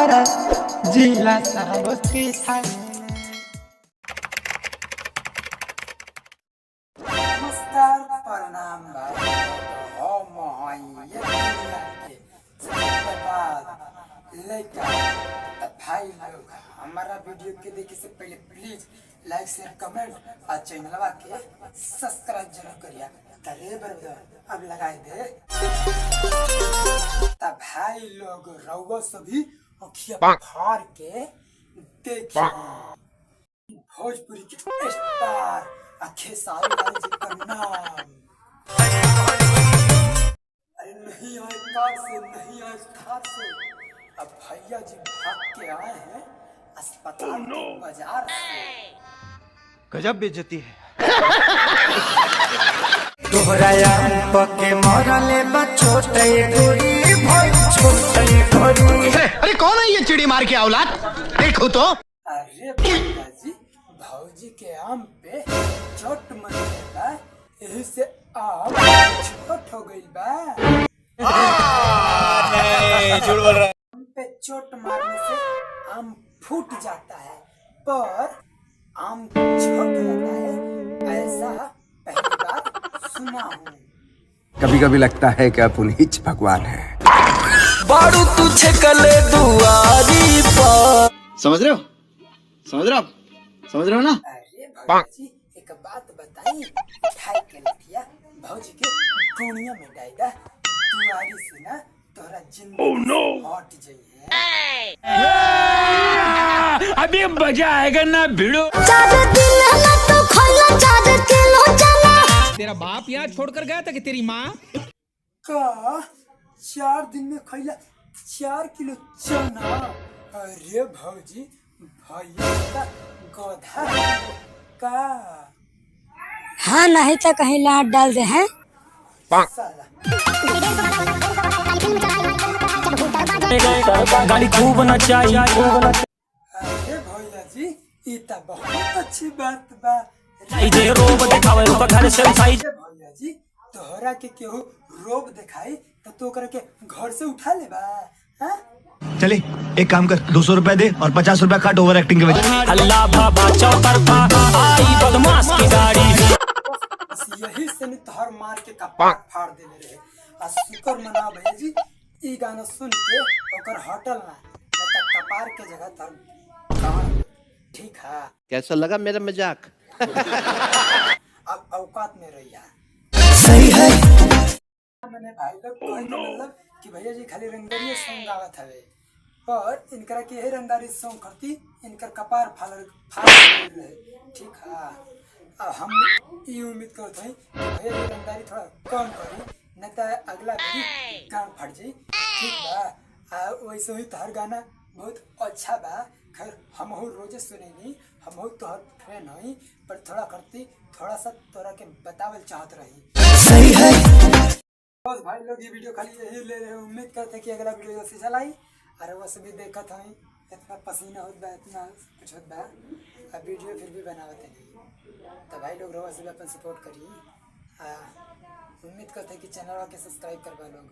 हमारा जिला सावस्ती था। नमस्कार प्रणाम भाई भाई लोग, हमारा वीडियो के देखे से पहले प्लीज लाइक शेयर कमेंट और चैनलवा के सब्सक्राइब जरूर करिए। तले बरबर अब लगाए दे तब भाई लोग रउआ सभी अखिया फाड़ के देखिए भोजपुरी के स्टार खेसारी लाल जी का नाम। अरे नहीं आए कार से, नहीं आए कार से, अब भैया जी भाग के आए हैं अस्पताल के बाजार से। गजब बेइज्जती है। तोहराया पके मरले बा छोटे गोरी भाई छोटे गोरी। अरे कौन है ये चिड़ी मार के औलाद? देखो तो। अरे भैया जी भौजी के आम पे चोट मरले बा, यही से आम छोट हो गई बा। झूठ बोल रहा है। आम पे चोट मारने से आम फूट जाता है पर आम छोट जाता है, ऐसा पहली बार सुना हूँ। कभी कभी लगता है कि आप उन्हीं भगवान है। बारू तुझे कले दुआरी पर। समझ रहे हो? समझ रहे हो? समझ रहे हो ना? अरे भौजी एक बात बताई, खाई के लठिया भौजी के दुनिया में डायदा दुआरी से ना तोरा जिंदगी हट जाइए। अभी मजा आएगा ना भिड़ो। तेरा बाप यहाँ छोड़कर गया था कि तेरी माँ? का 4 दिन में खैला 4 किलो चना। अरे भौजी भैया का गधा है का? हाँ नहीं तो कहीं लाट डाल दे हैं। साला गाड़ी खूब होना चाहिए। अरे भैया जी ये तो बहुत अच्छी बात बा। भैया जी तोहरा के केहू रोब दिखाई तो ओकरा के घर से उठा ले बा। हाँ? चले एक काम कर, 200 रुपए दे और 50 रुपए काट ओवर एक्टिंग के वजह। अल्लाह बाबा चौतरफा आई बदमाश की गाड़ी। बस यही से नहीं तोहर मार के कपार फाड़ देले रहे। आ शुक्र मना भैया जी ई गाना सुन के ओकर हटल ना, नहीं तो कपार के जगह तोहर गाड़। ठीक है कैसा लगा मेरा मजाक? अब औकात में रहिया। सही है। मैंने भाई लोग कोई मतलब कि भैया जी खाली रंगदारी सॉन्ग गावत हवे पर इनकरा के यही रंगदारी सॉन्ग करती इनकर कपार फाड़ रहे। ठीक है अब हम ये उम्मीद करते हैं कि भैया जी रंगदारी थोड़ा कम करी, नहीं तो अगला भी गान फट जाई। ठीक बा वैसे ही तोहर गाना बहुत अच्छा बा। खैर हम रोजे सुनेनी, हम तोहर फ्रेंड हई पर थोड़ा करती थोड़ा सा तोरा के बतावल चाहत रही। सही है बस भाई लोग ये वीडियो खाली यही ले रहे। उम्मीद करते कि अगला वीडियो से चलाई। अरे वैसे भी देखत हई इतना पसीना होत बा, इतना कुछ होत बा, अब वीडियो फिर भी बनावत नहीं। तो भाई लोग रोज से अपन सपोर्ट करिए। उम्मीद करते कि चैनल के सब्सक्राइब करवा लोग।